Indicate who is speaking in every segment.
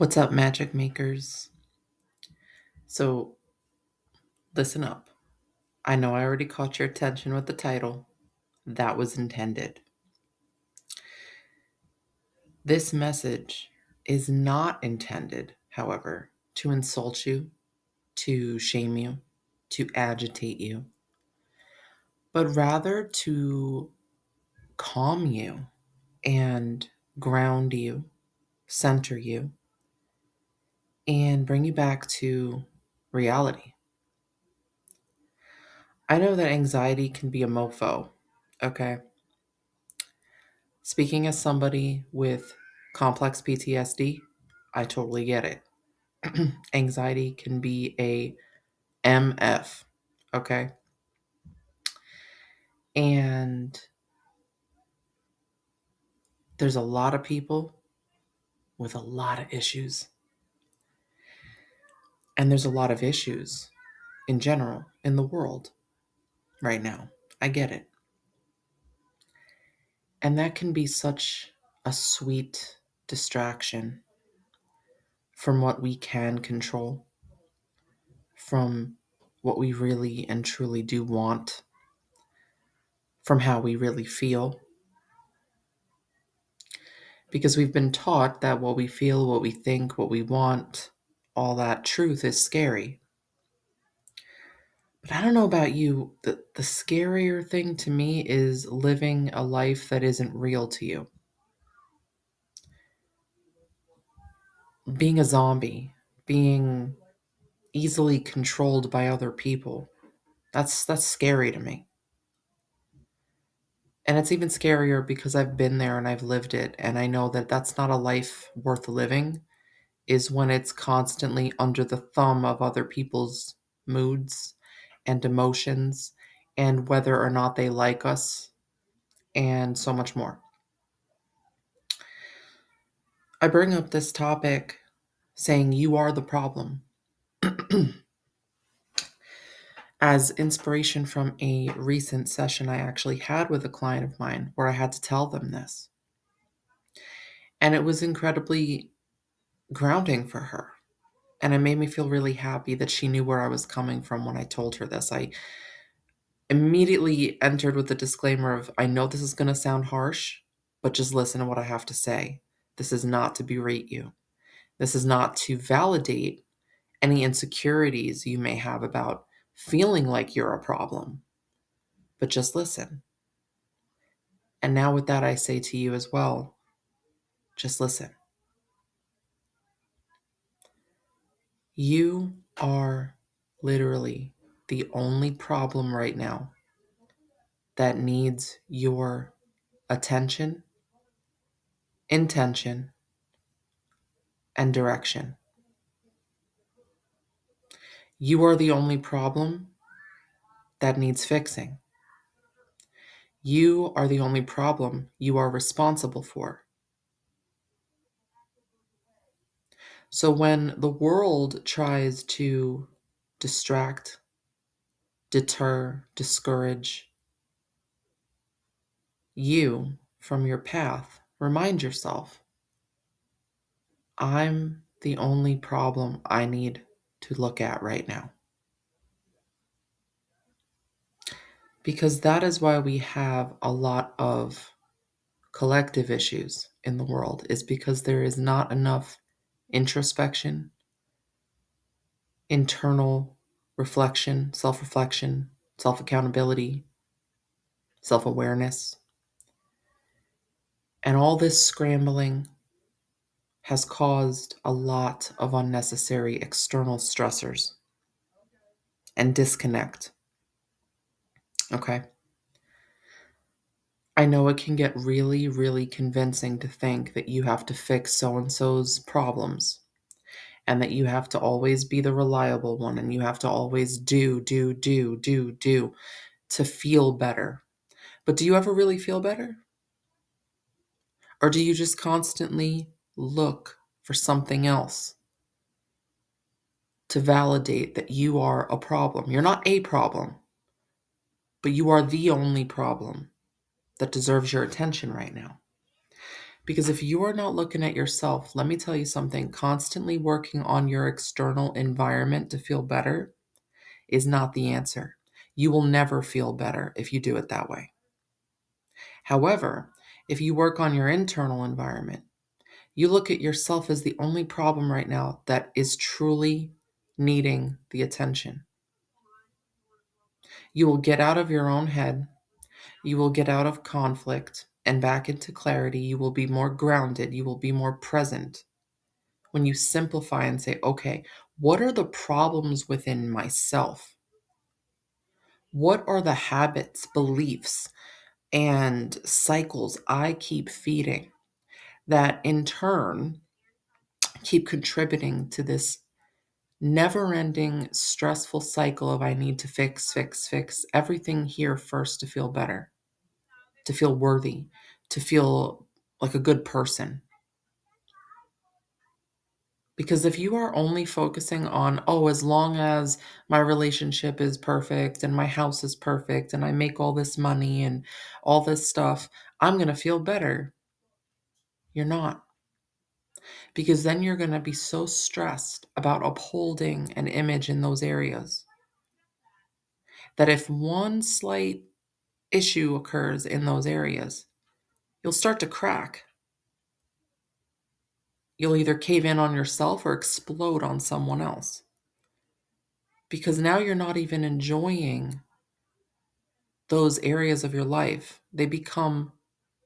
Speaker 1: What's up, magic makers? So, listen up. I know I already caught your attention with the title. That was intended. This message is not intended, however, to insult you, to shame you, to agitate you, but rather to calm you and ground you, center you, and bring you back to reality. I know that anxiety can be a mofo, okay? Speaking as somebody with complex PTSD, I totally get it. Anxiety can be a MF, okay? And there's a lot of people with a lot of issues. And there's a lot of issues in general in the world right now. I get it. And that can be such a sweet distraction from what we can control, from what we really and truly do want, from how we really feel. Because we've been taught that what we feel, what we think, what we want, all that truth is scary. But I don't know about you, the scarier thing to me is living a life that isn't real to you. Being a zombie, being easily controlled by other people. That's scary to me. And it's even scarier because I've been there and I've lived it and I know that that's not a life worth living, is when it's constantly under the thumb of other people's moods and emotions and whether or not they like us and so much more. I bring up this topic saying you are the problem as inspiration from a recent session I actually had with a client of mine where I had to tell them this. And it was incredibly grounding for her. And it made me feel really happy that she knew where I was coming from when I told her this. I immediately entered with the disclaimer of I know this is going to sound harsh, but just listen to what I have to say. This is not to berate you. This is not to validate any insecurities you may have about feeling like you're a problem, but just listen. And now, with that, I say to you as well, just listen. You are literally the only problem right now that needs your attention, intention, and direction. You are the only problem that needs fixing. You are the only problem you are responsible for. So when the world tries to distract, deter, discourage you from your path, remind yourself, I'm the only problem I need to look at right now. Because that is why we have a lot of collective issues in the world, is because there is not enough introspection, internal reflection, self accountability, self awareness. And all this scrambling has caused a lot of unnecessary external stressors and disconnect. Okay. I know it can get really, really convincing to think that you have to fix so and so's problems and that you have to always be the reliable one and you have to always do to feel better. But do you ever really feel better? Or do you just constantly look for something else to validate that you are a problem? You're not a problem, but you are the only problem that deserves your attention right now. Because if you are not looking at yourself, let me tell you something, constantly working on your external environment to feel better is not the answer. You will never feel better if you do it that way. However, if you work on your internal environment, you look at yourself as the only problem right now that is truly needing the attention. You will get out of your own head. You will get out of conflict and back into clarity. You will be more grounded. You will be more present when you simplify and say, okay, what are the problems within myself? What are the habits, beliefs, and cycles I keep feeding that in turn keep contributing to this never ending stressful cycle of I need to fix everything here first to feel better, to feel worthy, to feel like a good person. Because if you are only focusing on, oh, as long as my relationship is perfect and my house is perfect and I make all this money and all this stuff, I'm going to feel better. You're not. Because then you're going to be so stressed about upholding an image in those areas that if one slight issue occurs in those areas, you'll start to crack. You'll either cave in on yourself or explode on someone else. Because now you're not even enjoying those areas of your life. They become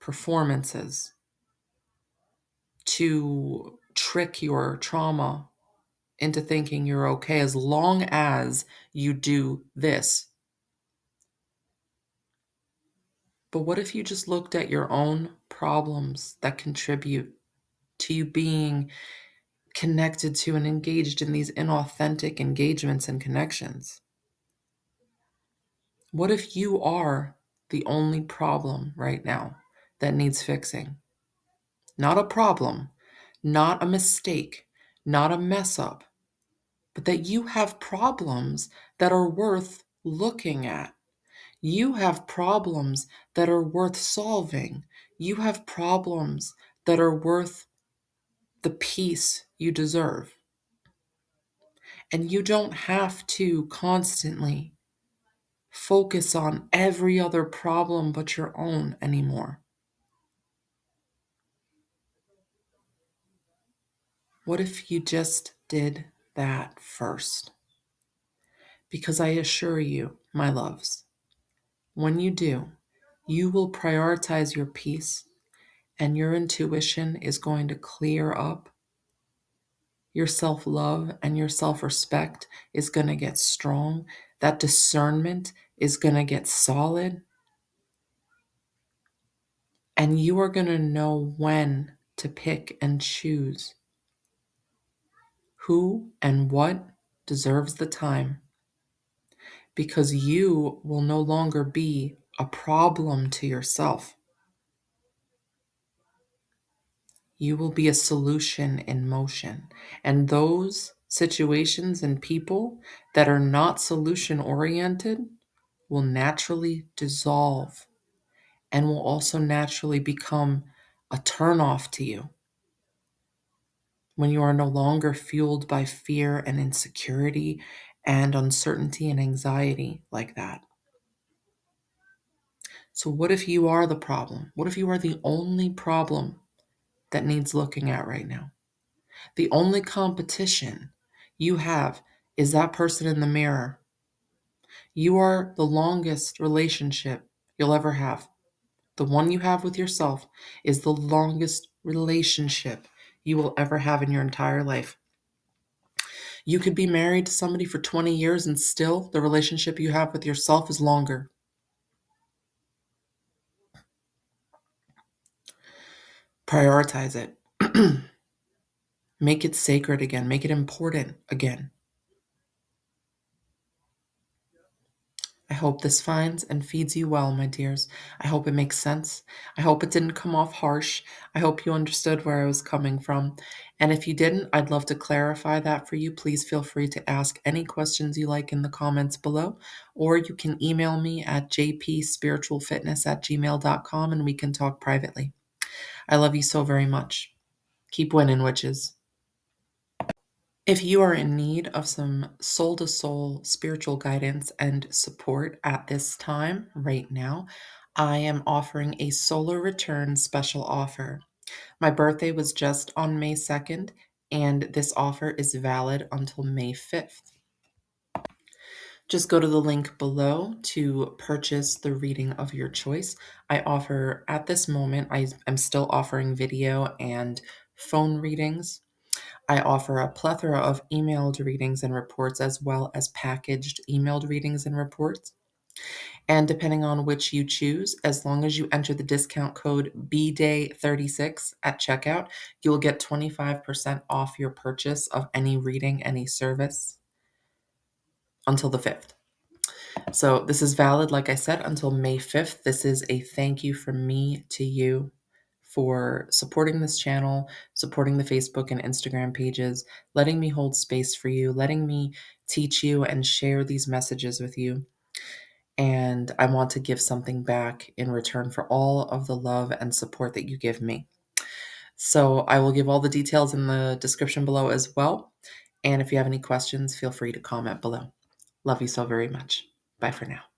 Speaker 1: performances to trick your trauma into thinking you're okay as long as you do this. But what if you just looked at your own problems that contribute to you being connected to and engaged in these inauthentic engagements and connections? What if you are the only problem right now that needs fixing? Not a problem, not a mistake, not a mess up, but that you have problems that are worth looking at. You have problems that are worth solving. You have problems that are worth the peace you deserve. And you don't have to constantly focus on every other problem but your own anymore. What if you just did that first? Because I assure you, my loves, when you do, you will prioritize your peace and your intuition is going to clear up. Your self love and your self respect is going to get strong. That discernment is going to get solid. And you are going to know when to pick and choose who and what deserves the time. Because you will no longer be a problem to yourself. You will be a solution in motion. And those situations and people that are not solution oriented will naturally dissolve and will also naturally become a turnoff to you when you are no longer fueled by fear and insecurity and uncertainty and anxiety like that. So, what if you are the problem? What if you are the only problem that needs looking at right now? The only competition you have is that person in the mirror. You are the longest relationship you'll ever have. The one you have with yourself is the longest relationship you will ever have in your entire life. You could be married to somebody for 20 years and still the relationship you have with yourself is longer. Prioritize it. Make it sacred again. Make it important again. I hope this finds and feeds you well, my dears. I hope it makes sense. I hope it didn't come off harsh. I hope you understood where I was coming from. And if you didn't, I'd love to clarify that for you. Please feel free to ask any questions you like in the comments below, or you can email me at jpspiritualfitness@gmail.com and we can talk privately. I love you so very much. Keep winning, witches. If you are in need of some soul to soul spiritual guidance and support at this time, right now, I am offering a solar return special offer. My birthday was just on May 2nd, and this offer is valid until May 5th. Just go to the link below to purchase the reading of your choice. I offer, at this moment, I am still offering video and phone readings. I offer a plethora of emailed readings and reports, as well as packaged emailed readings and reports. And depending on which you choose, as long as you enter the discount code BDAY36 at checkout, you will get 25% off your purchase of any reading, any service until the 5th. So this is valid, like I said, until May 5th. This is a thank you from me to you for supporting this channel, supporting the Facebook and Instagram pages, letting me hold space for you, letting me teach you and share these messages with you. And I want to give something back in return for all of the love and support that you give me. So I will give all the details in the description below as well. And if you have any questions, feel free to comment below. Love you so very much. Bye for now.